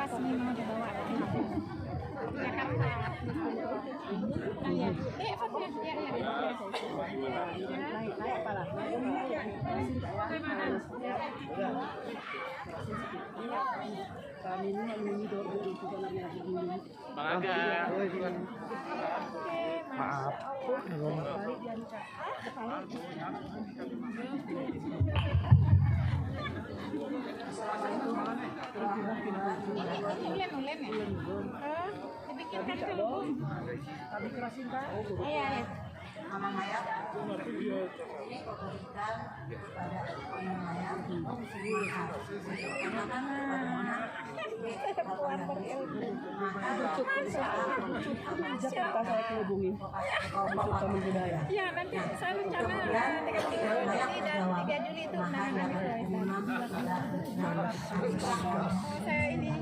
beras nih mau dibawa Jakarta. Oh ya, naik apalah. Kami ini dulu Bang Aga. Maaf. Ulen ya? Dibikinkan dulu. Kami kerasin kan? Iya. Mama Maya diberikan kepada Mama Maya untuk Jakarta saya hubungi untuk Taman Budaya. Ya nanti saya rencana nanti kan 3 Juli itu undangan kami saya ini